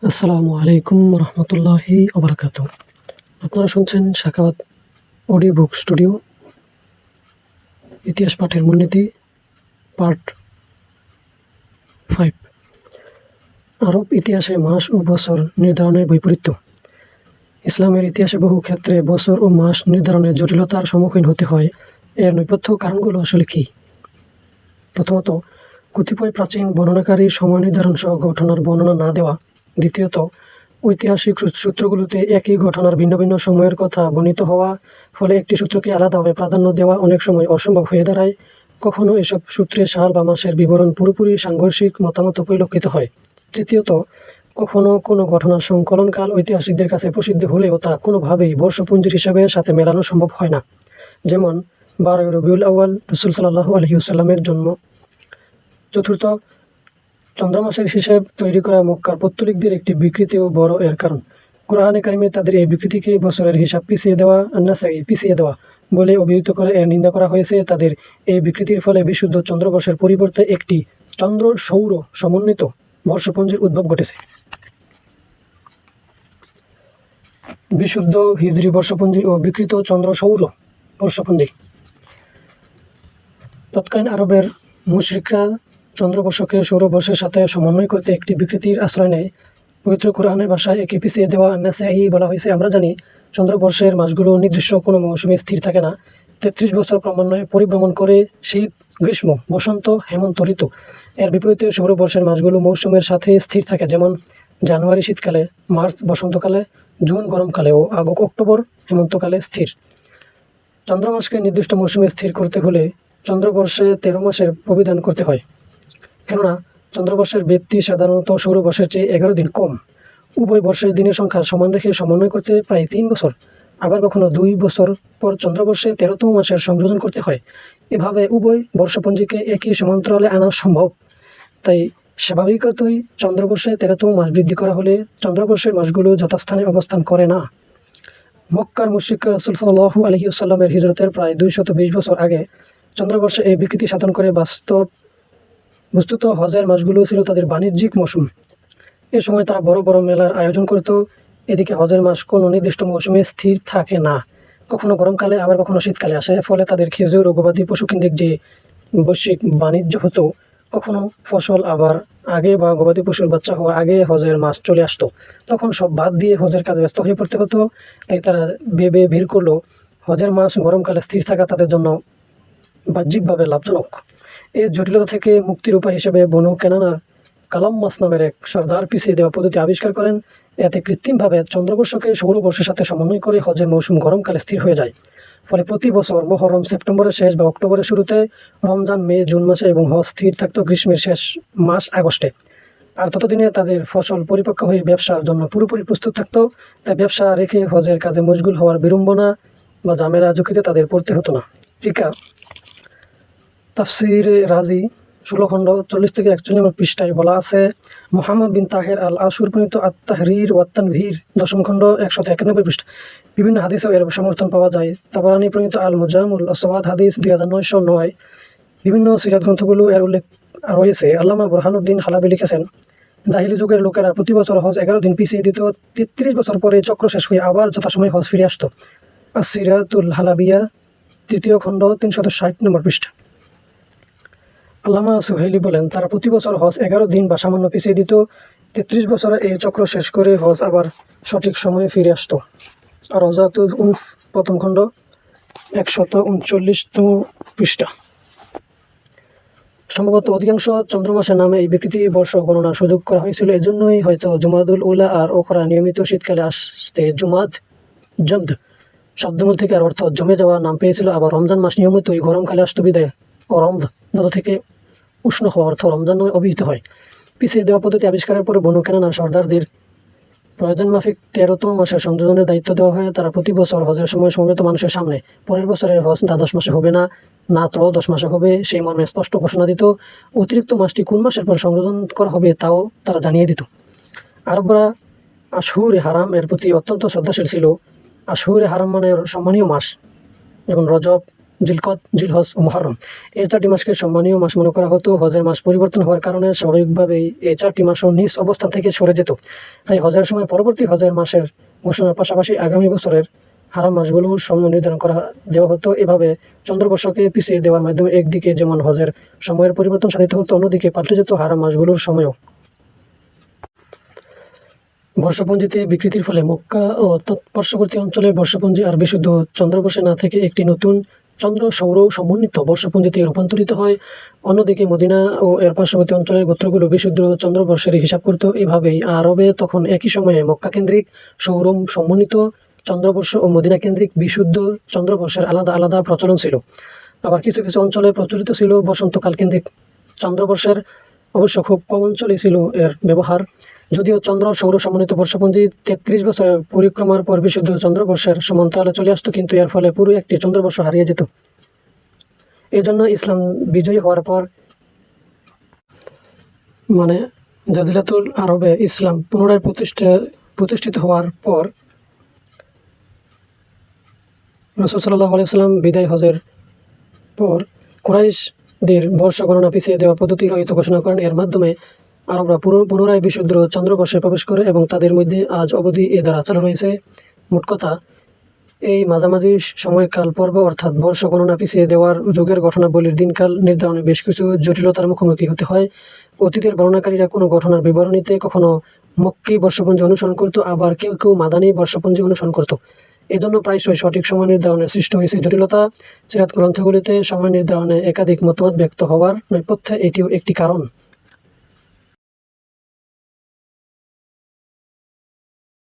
আসসালামু আলাইকুম রহমতুল্লাহি ওবরাকাত। আপনারা শুনছেন সাখাওয়াত অডিও বুক স্টুডিও। ইতিহাস পাঠের মূলনীতি পার্ট 5। আরব ইতিহাসে মাস ও বছর নির্ধারণের বৈপরীত্য। ইসলামের ইতিহাসে বহু ক্ষেত্রে বছর ও মাস নির্ধারণের জটিলতার সম্মুখীন হতে হয়। এর নেপথ্য কারণগুলো আসলে কী? প্রথমত, কতিপয় প্রাচীন বর্ণনাকারী সময় নির্ধারণ সহ ঘটনার বর্ণনা না দেওয়া। দ্বিতীয়ত, ঐতিহাসিক সূত্রগুলোতে একই ঘটনার ভিন্ন ভিন্ন সময়ের কথা বর্ণিত হওয়া, ফলে একটি সূত্রকে আলাদাভাবে প্রাধান্য দেওয়া অনেক সময় অসম্ভব হয়ে দাঁড়ায়। কখনো এসব সূত্রে সাল বা মাসের বিবরণ পুরোপুরি সাংঘর্ষিক মতামত পরিলক্ষিত হয়। তৃতীয়ত, কখনো কোনো ঘটনার সংকলনকাল ঐতিহাসিকদের কাছে প্রসিদ্ধ হলেও তা কোনোভাবেই বর্ষপঞ্জির হিসাবে সাথে মেলানো সম্ভব হয় না। যেমন 12 রবিউল আউয়াল রাসূল সাল্লাল্লাহু আলাইহি ওয়াসাল্লামের জন্ম। চতুর্থ, চন্দ্রমাসের হিসেব তৈরি করা মক্কার পৌত্তলিকদের একটি বিকৃতিও বড় এর কারণ। কুরআনে কারিমে তাদের এই বিকৃতিকে বছরের হিসাব পিছিয়ে দেওয়া বলে অভিহিত করে এর নিন্দা করা হয়েছে। তাদের এই বিকৃতির ফলে বিশুদ্ধ চন্দ্রবর্ষের পরিবর্তে একটি চন্দ্র সৌর সমন্বিত বর্ষপঞ্জির উদ্ভব ঘটেছে। বিশুদ্ধ হিজরি বর্ষপঞ্জি ও বিকৃত চন্দ্র সৌর বর্ষপঞ্জি। তৎকালীন আরবের মুশরিকরা চন্দ্রবর্ষকে সৌরবর্ষের সাথে সমন্বয় করতে একটি বিকৃতির আশ্রয় নেয়। পবিত্র কোরআনের ভাষায় একে পিছিয়ে দেওয়া নাসাই বলা হয়েছে। আমরা জানি চন্দ্রবর্ষের মাসগুলো নির্দিষ্ট কোনো মৌসুমে স্থির থাকে না। 33 বছর ক্রমান্বয়ে পরিভ্রমণ করে শীত, গ্রীষ্ম, বসন্ত, হেমন্ত ঋতু। এর বিপরীতে সৌরবর্ষের মাসগুলো মৌসুমের সাথে স্থির থাকে, যেমন জানুয়ারি শীতকালে, মার্চ বসন্তকালে, জুন গরমকালে ও অক্টোবর হেমন্তকালে স্থির। চন্দ্রমাসকে নির্দিষ্ট মৌসুমে স্থির করতে হলে চন্দ্রবর্ষে 13 মাসের প্রবিধান করতে হয়, কেননা চন্দ্রবর্ষের ব্যাপ্তি সাধারণত সৌরবর্ষের চেয়ে 11 দিন কম। উভয় বর্ষের দিনের সংখ্যা সমান রেখে সমন্বয় করতে প্রায় 3 বছর, আবার কখনো 2 বছর পর চন্দ্রবর্ষে 13তম মাসের সংযোজন করতে হয়। এভাবে উভয় বর্ষপঞ্জিকে একই সমান্তরালে আনা সম্ভব। তাই স্বাভাবিকতই চন্দ্রবর্ষে 13তম মাস বৃদ্ধি করা হলে চন্দ্রবর্ষের মাসগুলো যথাস্থানে অবস্থান করে না। মক্কার মুশরিকরা রাসূল সাল্লাল্লাহু আলাইহি ওয়াসাল্লামের হিজরতের প্রায় 220 বছর আগে চন্দ্রবর্ষে এই বিকৃতি সাধন করে বস্তুত হজের মাসগুলো ছিল তাদের বাণিজ্যিক মৌসুম। এ সময় তারা বড় বড় মেলার আয়োজন করত। এদিকে হজের মাস কোনো নির্দিষ্ট মৌসুমে স্থির থাকে না, কখনো গরমকালে আবার কখনো শীতকালে আসে। ফলে তাদের খেজুর ও গবাদি পশুকেন্দ্রিক যে বৈশ্বিক বাণিজ্য হতো, কখনো ফসল আবার আগে বা গবাদি পশুর বাচ্চা হওয়ার আগে হজের মাস চলে আসতো, তখন সব বাদ দিয়ে হজের কাজে ব্যস্ত হয়ে পড়তে হতো। তাই তারা ভেবে ভিড় করলো হজের মাস গরমকালে স্থির থাকা তাদের জন্য বাহ্যিকভাবে লাভজনক। এই জটিলতা থেকে মুক্তির উপায় হিসেবে বনু কেনানার কালাম্মাস নামের এক সর্দার পিছিয়ে দেওয়া পদ্ধতি আবিষ্কার করেন। এতে কৃত্রিমভাবে চন্দ্রবর্ষকে সৌরবর্ষের সাথে সমন্বয় করে হজের মৌসুম গরমকালে স্থির হয়ে যায়। ফলে প্রতি বছর মুহররম সেপ্টেম্বরের শেষ বা অক্টোবরের শুরুতে, রমজান মে জুন মাসে এবং হজ স্থির থাকত গ্রীষ্মের শেষ মাস আগস্টে। আর ততদিনে তাদের ফসল পরিপক্ক হয়ে ব্যবসার জন্য পুরোপুরি প্রস্তুত থাকত। তাই ব্যবসা রেখে হজের কাজে মশগুল হওয়ার বিড়ম্বনা বা ঝামেলা ঝুঁকিতে তাদের পড়তে হতো না। টিকা তাফসিরে রাজি 16 খণ্ড 40 থেকে 41 নম্বর পৃষ্ঠায় বলা আছে, মুহাম্মদ বিন তাহের আল আশুর প্রণীত আত-তাহরির ওয়া তানভীর 10 খণ্ড 191 পৃষ্ঠা। বিভিন্ন হাদিসেও এর সমর্থন পাওয়া যায়। তাবারানী প্রণীত আল মুজামুল আসওয়াদ হাদিস 2909। বিভিন্ন সিরাত গ্রন্থগুলো এর উল্লেখ রয়েছে। আল্লামা বুরহানুদ্দিন হালাবি লিখেছেন, জাহিলি যুগের লোকেরা প্রতি বছর হজ 11 দিন পিছিয়ে দিত। 33 বছর পরে চক্র শেষ হয়ে আবার যথাসময়ে হজ ফিরে আসতো। আস-সিরাতুল হালাবিয়া 3 খণ্ড 360 নম্বর পৃষ্ঠা। আল্লামা সুহাইলি বলেন, তারা প্রতি বছর হজ 11 দিন বা সামান্য পিছিয়ে দিত। 33 বছরে এই চক্র শেষ করে হজ আবার সঠিক সময়ে ফিরে আসতো। আর রওজাতুল উনফ 1ম খণ্ড 139তম পৃষ্ঠা। সম্ভবত অধিকাংশ চন্দ্রমাসের নামে এই বিকৃতি বর্ষ গণনার সুযোগ করা হয়েছিল। এজন্যই হয়তো জুমাদুল উলা আর ওখরা নিয়মিত শীতকালে আসতে জুমাদ জমদ শব্দমূল থেকে আর অর্থ জমে যাওয়া নাম পেয়েছিল। আবার রমজান মাস নিয়মিতই গরমকালে আসতো বিদায় ও রমদ দাদা থেকে উষ্ণ হওয়া অর্থ রমজান নামে অভিহিত হয়। পিছিয়ে দেওয়া পদ্ধতি আবিষ্কারের পরে বনু কেনানার সর্দারদের প্রয়োজন মাফিক 13তম মাসের সংযোজনের দায়িত্ব দেওয়া হয়। তারা প্রতি বছর হজের সময় সমবেত মানুষের সামনে পরের বছরের হজ দ্বাদশ মাসে হবে না, না 13 মাসে হবে, সেই মর্মে স্পষ্ট ঘোষণা দিত। অতিরিক্ত মাসটি কোন মাসের পর সংযোজন করা হবে তাও তারা জানিয়ে দিত। আরবরা আশহুরে হারাম এর প্রতি অত্যন্ত শ্রদ্ধাশীল ছিল। আশহুরে হারাম মানে সম্মানীয় মাস, যেমন রজব, জিলকদ, জিলহজ ও মুহররম। এই 4টি মাসকে সম্মানীয় মাস মনে করা হতো। হজের মাস পরিবর্তন হওয়ার কারণে স্বাভাবিকভাবেই এই 4টি মাসও নিজ অবস্থান থেকে সরে যেত। তাই হজের সময় পরবর্তী হজের মাসের ঘোষণার পাশাপাশি আগামী বছরের হারাম মাসগুলোর সময় নির্ধারণ দেওয়া হতো। এভাবে চন্দ্রবর্ষকে পিছিয়ে দেওয়ার মাধ্যমে একদিকে যেমন হজের সময়ের পরিবর্তন সাধিত হতো, অন্যদিকে পাল্টে যেত হারাম মাসগুলোর সময়ও। বর্ষপঞ্জিতে বিকৃতির ফলে মক্কা ও তৎপার্শ্ববর্তী অঞ্চলের বর্ষপঞ্জি আর বিশুদ্ধ চন্দ্রবর্ষে না থেকে একটি নতুন চন্দ্র সৌর সমন্বিত বর্ষপঞ্জিতে রূপান্তরিত হয়। অন্যদিকে মদিনা ও এর পার্শ্ববর্তী অঞ্চলের গোত্রগুলো বিশুদ্ধ চন্দ্রবর্ষের হিসাব করত। এভাবেই আরবে তখন একই সময়ে মক্কা কেন্দ্রিক সৌর সমন্বিত চন্দ্রবর্ষ ও মদিনা কেন্দ্রিক বিশুদ্ধ চন্দ্রবর্ষের আলাদা আলাদা প্রচলন ছিল। আবার কিছু কিছু অঞ্চলে প্রচলিত ছিল বসন্তকাল কেন্দ্রিক চন্দ্রবর্ষের। অবশ্য খুব কম অঞ্চলেই ছিল এর ব্যবহার। যদিও চন্দ্র সৌর সমন্বিত বর্ষপঞ্জি 33 বছরের পরিক্রমার পর বিশুদ্ধ চন্দ্রবর্ষের সমান্তরালে চলে আসতো, কিন্তু এর ফলে পুরো একটি চন্দ্রবর্ষ হারিয়ে যেত। এই জন্য ইসলাম বিজয়ী হওয়ার পর জাজিরাতুল আরবে ইসলাম পুনরায় প্রতিষ্ঠিত হওয়ার পর রাসূল সাল্লাল্লাহু আলাইহি ওয়াসাল্লাম বিদায় হজের পর কুরাইশদের বর্ষ গণনা পিছিয়ে দেওয়া পদ্ধতি রহিত ঘোষণা করেন। এর মাধ্যমে আরবরা পুনরায় বিশুদ্ধ চন্দ্রবর্ষে প্রবেশ করে এবং তাদের মধ্যে আজ অবধি এ দ্বারা চালু রয়েছে। মোট কথা, এই মাঝামাঝি সময়কাল পর্ব অর্থাৎ বর্ষ গণনা পিছিয়ে দেওয়ার যুগের ঘটনাবলীর দিনকাল নির্ধারণে বেশ কিছু জটিলতার মুখোমুখি হতে হয়। অতীতের বর্ণনাকারীরা কোনো ঘটনার বিবরণীতে কখনো মক্কি বর্ষপঞ্জি অনুসরণ করত, আবার কেউ কেউ মাদানী বর্ষপঞ্জি অনুসরণ করত। এজন্য প্রায়শই সঠিক সময় নির্ধারণে সৃষ্টি হয়েছে জটিলতা। সিরাত গ্রন্থগুলিতে সময় নির্ধারণে একাধিক মতামত ব্যক্ত হওয়ার নেপথ্যে এটিও একটি কারণ।